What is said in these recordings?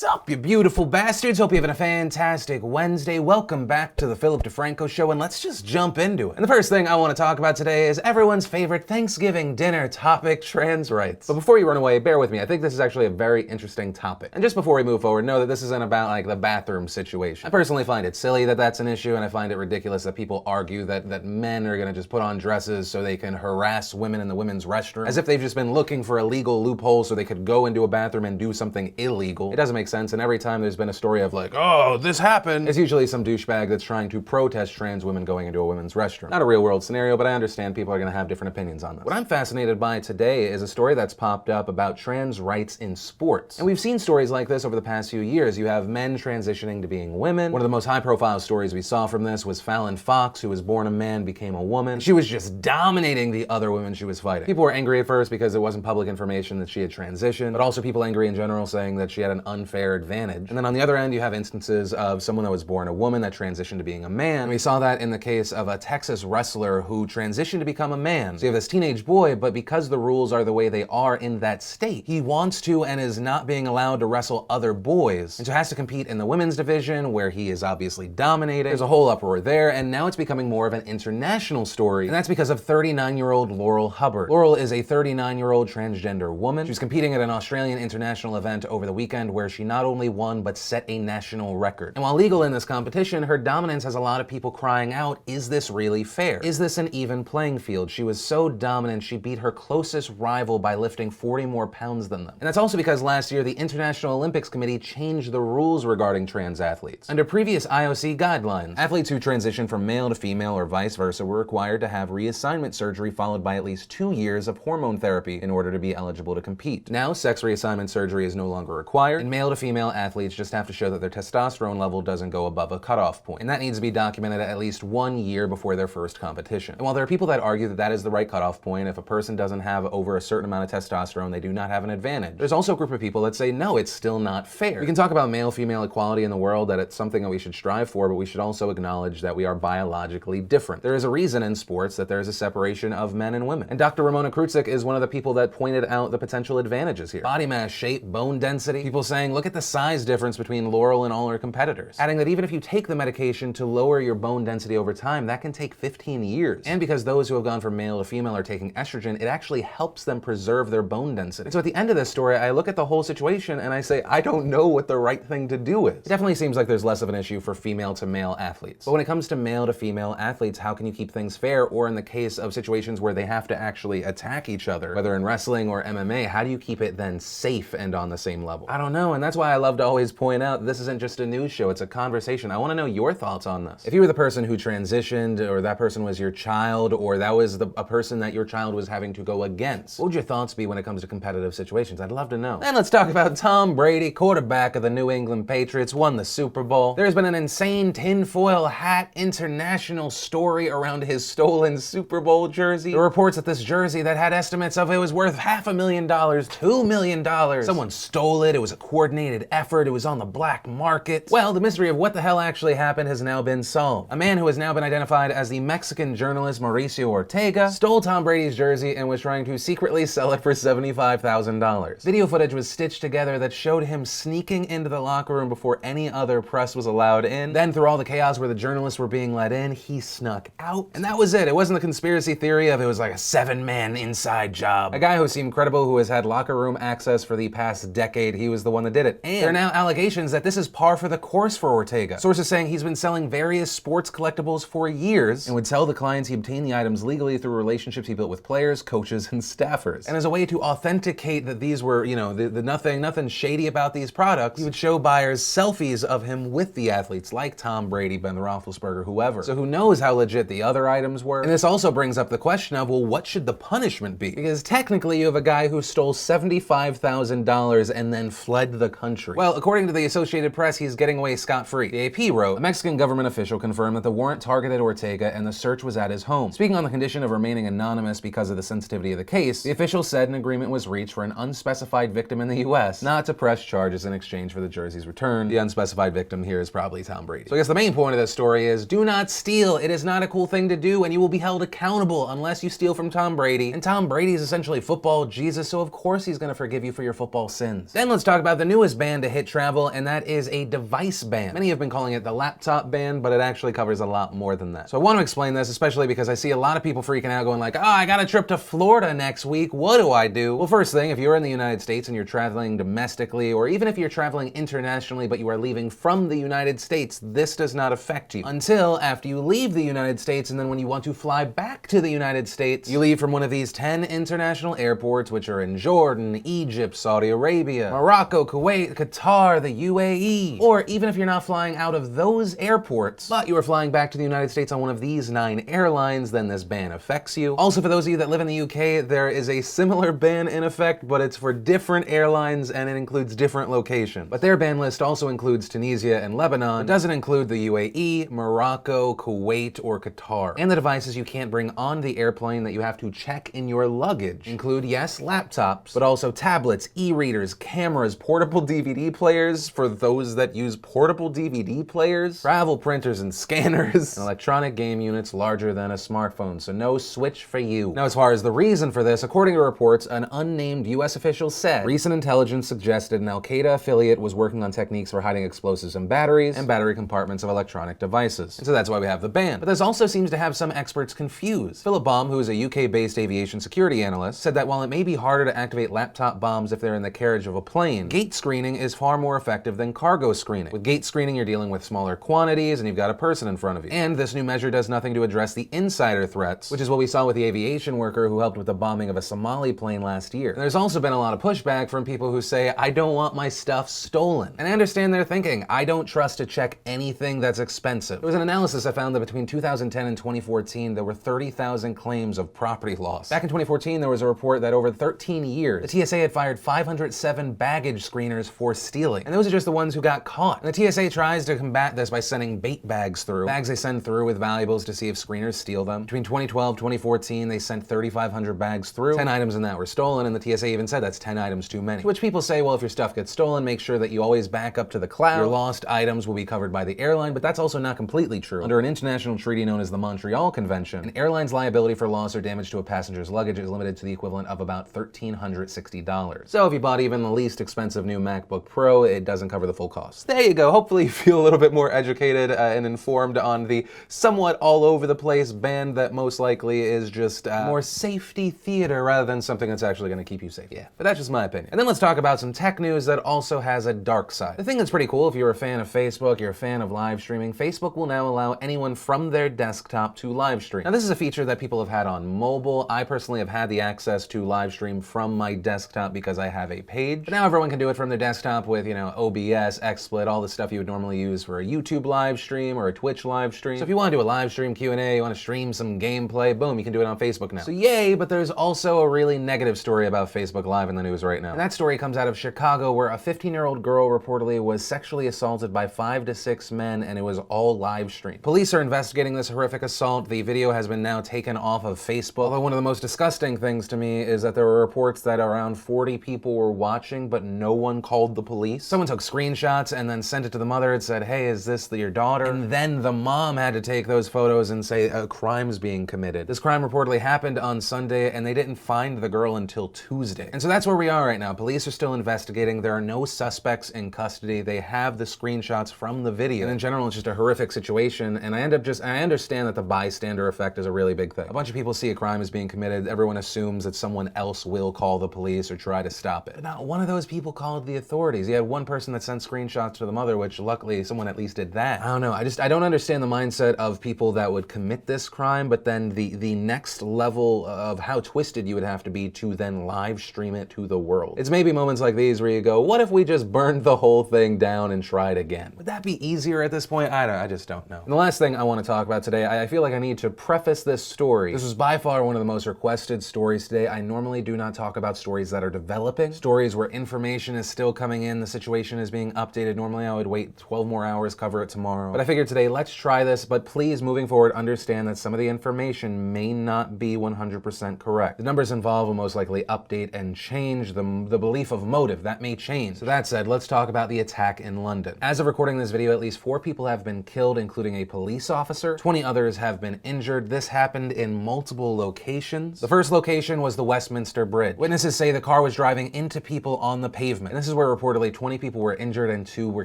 Sup, you beautiful bastards? Hope you're having a fantastic Wednesday. Welcome back to the Philip DeFranco Show, and let's just jump into it. And the first thing I want to talk about today is everyone's favorite Thanksgiving dinner topic, trans rights. But before you run away, bear with me. I think this is actually a very interesting topic. And just before we move forward, know that this isn't about like the bathroom situation. I personally find it silly that that's an issue, and I find it ridiculous that people argue that men are gonna just put on dresses so they can harass women in the women's restroom, as if they've just been looking for a legal loophole so they could go into a bathroom and do something illegal. It doesn't make sense, and every time there's been a story of like, oh, this happened, it's usually some douchebag that's trying to protest trans women going into a women's restroom. Not a real world scenario, but I understand people are gonna have different opinions on this. What I'm fascinated by today is a story that's popped up about trans rights in sports. And we've seen stories like this over the past few years. You have men transitioning to being women. One of the most high profile stories we saw from this was Fallon Fox, who was born a man, became a woman. She was just dominating the other women she was fighting. People were angry at first because it wasn't public information that she had transitioned, but also people angry in general saying that she had an unfair advantage. And then on the other end, you have instances of someone that was born a woman that transitioned to being a man. And we saw that in the case of a Texas wrestler who transitioned to become a man. So you have this teenage boy, but because the rules are the way they are in that state, he wants to and is not being allowed to wrestle other boys. And so has to compete in the women's division where he is obviously dominating. There's a whole uproar there, and now it's becoming more of an international story. And that's because of 39-year-old Laurel Hubbard. Laurel is a 39-year-old transgender woman. She was competing at an Australian international event over the weekend where she not only won, but set a national record. And while legal in this competition, her dominance has a lot of people crying out, is this really fair? Is this an even playing field? She was so dominant, she beat her closest rival by lifting 40 more pounds than them. And that's also because last year, the International Olympics Committee changed the rules regarding trans athletes. Under previous IOC guidelines, athletes who transition from male to female or vice versa were required to have reassignment surgery followed by at least 2 years of hormone therapy in order to be eligible to compete. Now, sex reassignment surgery is no longer required, and male to female athletes just have to show that their testosterone level doesn't go above a cutoff point. And that needs to be documented at least 1 year before their first competition. And while there are people that argue that that is the right cutoff point, if a person doesn't have over a certain amount of testosterone, they do not have an advantage. There's also a group of people that say, no, it's still not fair. We can talk about male-female equality in the world, that it's something that we should strive for, but we should also acknowledge that we are biologically different. There is a reason in sports that there is a separation of men and women. And Dr. Ramona Krutzik is one of the people that pointed out the potential advantages here. Body mass, shape, bone density. People saying, look at the size difference between Laurel and all her competitors. Adding that even if you take the medication to lower your bone density over time, that can take 15 years. And because those who have gone from male to female are taking estrogen, it actually helps them preserve their bone density. And so at the end of this story, I look at the whole situation and I say, I don't know what the right thing to do is. It definitely seems like there's less of an issue for female to male athletes. But when it comes to male to female athletes, how can you keep things fair? Or in the case of situations where they have to actually attack each other, whether in wrestling or MMA, how do you keep it then safe and on the same level? I don't know, and that's why I love to always point out this isn't just a news show, it's a conversation. I want to know your thoughts on this. If you were the person who transitioned, or that person was your child, or that was a person that your child was having to go against, what would your thoughts be when it comes to competitive situations? I'd love to know. Then let's talk about Tom Brady, quarterback of the New England Patriots, won the Super Bowl. There's been an insane tinfoil hat international story around his stolen Super Bowl jersey. There were reports that this jersey that had estimates of it was worth $500,000, $2 million. Someone stole it, it was a coordinated effort, it was on the black market. Well, the mystery of what the hell actually happened has now been solved. A man who has now been identified as the Mexican journalist Mauricio Ortega stole Tom Brady's jersey and was trying to secretly sell it for $75,000. Video footage was stitched together that showed him sneaking into the locker room before any other press was allowed in. Then through all the chaos where the journalists were being let in, he snuck out. And that was it. It wasn't the conspiracy theory of it was like a 7-man inside job. A guy who seemed credible, who has had locker room access for the past decade, he was the one that did it. And there are now allegations that this is par for the course for Ortega. Sources saying he's been selling various sports collectibles for years and would tell the clients he obtained the items legally through relationships he built with players, coaches, and staffers. And as a way to authenticate that these were, you know, the nothing shady about these products, he would show buyers selfies of him with the athletes like Tom Brady, Ben Roethlisberger, whoever. So who knows how legit the other items were? And this also brings up the question of, well, what should the punishment be? Because technically you have a guy who stole $75,000 and then fled the country. Well, according to the Associated Press, he's getting away scot-free. The AP wrote, a Mexican government official confirmed that the warrant targeted Ortega and the search was at his home. Speaking on the condition of remaining anonymous because of the sensitivity of the case, the official said an agreement was reached for an unspecified victim in the US not to press charges in exchange for the jersey's return. The unspecified victim here is probably Tom Brady. So I guess the main point of this story is, do not steal. It is not a cool thing to do, and you will be held accountable unless you steal from Tom Brady. And Tom Brady is essentially football Jesus, so of course he's gonna forgive you for your football sins. Then let's talk about the newest newest ban to hit travel, and that is a device ban. Many have been calling it the laptop ban, but it actually covers a lot more than that. So I want to explain this, especially because I see a lot of people freaking out going like, oh, I got a trip to Florida next week, what do I do? Well, first thing, if you're in the United States and you're traveling domestically, or even if you're traveling internationally but you are leaving from the United States, this does not affect you until after you leave the United States, and then when you want to fly back to the United States, you leave from one of these 10 international airports, which are in Jordan, Egypt, Saudi Arabia, Morocco, Kuwait, Qatar, the UAE. Or even if you're not flying out of those airports, but you are flying back to the United States on one of these 9 airlines, then this ban affects you. Also, for those of you that live in the UK, there is a similar ban in effect, but it's for different airlines and it includes different locations. But their ban list also includes Tunisia and Lebanon. It doesn't include the UAE, Morocco, Kuwait, or Qatar. And the devices you can't bring on the airplane that you have to check in your luggage include, yes, laptops, but also tablets, e-readers, cameras, portable DVD players for those that use portable DVD players, travel printers and scanners, and electronic game units larger than a smartphone, so no Switch for you. Now, as far as the reason for this, according to reports, an unnamed US official said recent intelligence suggested an Al-Qaeda affiliate was working on techniques for hiding explosives in batteries and battery compartments of electronic devices. And so that's why we have the ban. But this also seems to have some experts confused. Philip Baum, who is a UK-based aviation security analyst, said that while it may be harder to activate laptop bombs if they're in the carriage of a plane, gate screening is far more effective than cargo screening. With gate screening, you're dealing with smaller quantities and you've got a person in front of you. And this new measure does nothing to address the insider threats, which is what we saw with the aviation worker who helped with the bombing of a Somali plane last year. And there's also been a lot of pushback from people who say, I don't want my stuff stolen. And I understand their thinking. I don't trust to check anything that's expensive. There was an analysis I found that between 2010 and 2014, there were 30,000 claims of property loss. Back in 2014, there was a report that over 13 years, the TSA had fired 507 baggage screeners for stealing. And those are just the ones who got caught. And the TSA tries to combat this by sending bait bags through. Bags they send through with valuables to see if screeners steal them. Between 2012 and 2014, they sent 3,500 bags through. 10 items in that were stolen, and the TSA even said that's 10 items too many. To which people say, well, if your stuff gets stolen, make sure that you always back up to the cloud. Your lost items will be covered by the airline, but that's also not completely true. Under an international treaty known as the Montreal Convention, an airline's liability for loss or damage to a passenger's luggage is limited to the equivalent of about $1,360. So if you bought even the least expensive new MacBook Pro, it doesn't cover the full cost. There you go. Hopefully you feel a little bit more educated and informed on the somewhat all over the place ban that most likely is just more safety theater rather than something that's actually going to keep you safe. Yeah, but that's just my opinion. And then let's talk about some tech news that also has a dark side. The thing that's pretty cool, if you're a fan of Facebook, you're a fan of live streaming, Facebook will now allow anyone from their desktop to live stream. Now this is a feature that people have had on mobile. I personally have had the access to live stream from my desktop because I have a page. But now everyone can do it from their desktop with, you know, OBS, XSplit, all the stuff you would normally use for a YouTube live stream or a Twitch live stream. So if you want to do a live stream Q&A, you want to stream some gameplay, boom, you can do it on Facebook now. So yay, but there's also a really negative story about Facebook Live in the news right now. And that story comes out of Chicago, where a 15-year-old girl reportedly was sexually assaulted by 5 to 6 men, and it was all live streamed. Police are investigating this horrific assault. The video has been now taken off of Facebook. Although one of the most disgusting things to me is that there were reports that around 40 people were watching, but no one called the police. Someone took screenshots and then sent it to the mother and said, hey, is this your daughter? And then the mom had to take those photos and say a crime's being committed. This crime reportedly happened on Sunday, and they didn't find the girl until Tuesday. And so that's where we are right now. Police are still investigating. There are no suspects in custody. They have the screenshots from the video. And in general, it's just a horrific situation. And I understand that the bystander effect is a really big thing. A bunch of people see a crime is being committed. Everyone assumes that someone else will call the police or try to stop it. But not one of those people called the authorities. You had one person that sent screenshots to the mother, which luckily someone at least did that. I don't know. I don't understand the mindset of people that would commit this crime, but then the next level of how twisted you would have to be to then live stream it to the world. It's maybe moments like these where you go, what if we just burned the whole thing down and tried again? Would that be easier at this point? I just don't know. And the last thing I want to talk about today, I feel like I need to preface this story. This was by far one of the most requested stories today. I normally do not talk about stories that are developing, stories where information is still coming in, the situation is being updated. Normally I would wait 12 more hours, cover it tomorrow. But I figured today, let's try this, but please, moving forward, understand that some of the information may not be 100% correct. The numbers involved will most likely update and change. The belief of motive, that may change. So that said, let's talk about the attack in London. As of recording this video, at least 4 people have been killed, including a police officer. 20 others have been injured. This happened in multiple locations. The first location was the Westminster Bridge. Witnesses say the car was driving into people on the pavement. And this This is where reportedly 20 people were injured and 2 were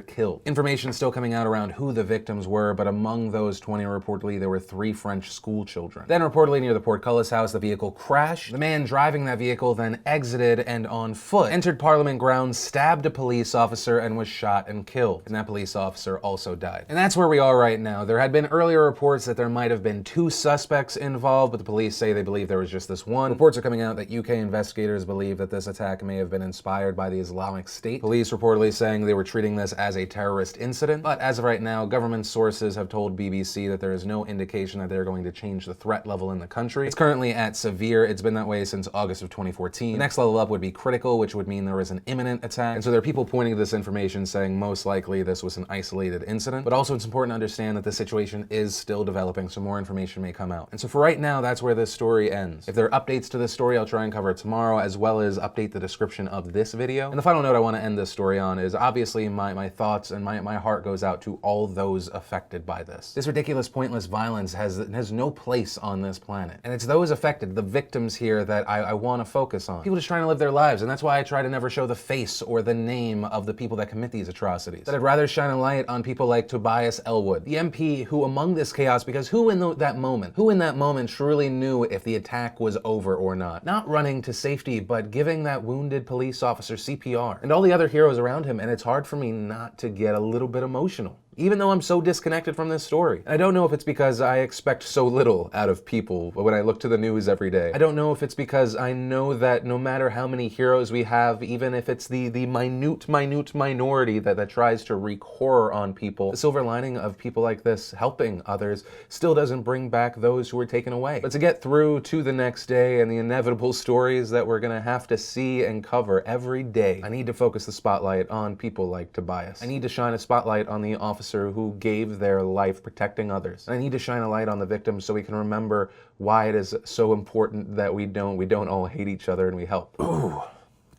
killed. Information still coming out around who the victims were, but among those 20 reportedly there were 3 French school children. Then reportedly near the Portcullis house, the vehicle crashed. The man driving that vehicle then exited and on foot entered Parliament grounds, stabbed a police officer, and was shot and killed. And that police officer also died. And that's where we are right now. There had been earlier reports that there might have been 2 suspects involved, but the police say they believe there was just this one. Reports are coming out that UK investigators believe that this attack may have been inspired by the Islamic State. Police reportedly saying they were treating this as a terrorist incident, but as of right now, government sources have told BBC that there is no indication that they're going to change the threat level in the country. It's currently at severe. It's been that way since August of 2014. The next level up would be critical, which would mean there is an imminent attack. And so there are people pointing to this information saying most likely this was an isolated incident, but also it's important to understand that the situation is still developing, so more information may come out. And so for right now, that's where this story ends. If there are updates to this story, I'll try and cover it tomorrow, as well as update the description of this video. And the final note I want to end this story on is obviously my thoughts and my heart goes out to all those affected by this. This ridiculous, pointless violence has no place on this planet. And it's those affected, the victims here, that I want to focus on. People just trying to live their lives, and that's why I try to never show the face or the name of the people that commit these atrocities. That I'd rather shine a light on people like Tobias Ellwood, the MP who among this chaos, because who in that moment truly knew if the attack was over or not? Not running to safety, but giving that wounded police officer CPR. And all the other heroes around him, and it's hard for me not to get a little bit emotional, even though I'm so disconnected from this story. And I don't know if it's because I expect so little out of people when I look to the news every day. I don't know if it's because I know that no matter how many heroes we have, even if it's the minute minority that tries to wreak horror on people, the silver lining of people like this helping others still doesn't bring back those who were taken away. But to get through to the next day and the inevitable stories that we're gonna have to see and cover every day, I need to focus the spotlight on people like Tobias. I need to shine a spotlight on the officer who gave their life protecting others. And I need to shine a light on the victims so we can remember why it is so important that we don't all hate each other and we help. Ooh.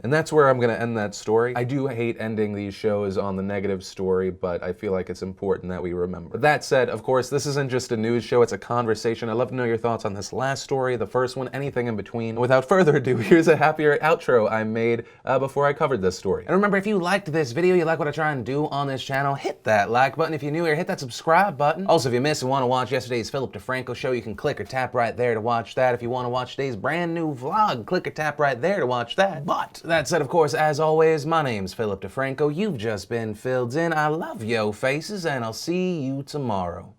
And that's where I'm gonna end that story. I do hate ending these shows on the negative story, but I feel like it's important that we remember. But that said, of course, this isn't just a news show, it's a conversation. I'd love to know your thoughts on this last story, the first one, anything in between. And without further ado, here's a happier outro I made before I covered this story. And remember, if you liked this video, you like what I try and do on this channel, hit that like button. If you're new here, hit that subscribe button. Also, if you missed and want to watch yesterday's Philip DeFranco show, you can click or tap right there to watch that. If you want to watch today's brand new vlog, click or tap right there to watch that. But that said, of course, as always, my name's Philip DeFranco. You've just been filled in. I love yo faces, and I'll see you tomorrow.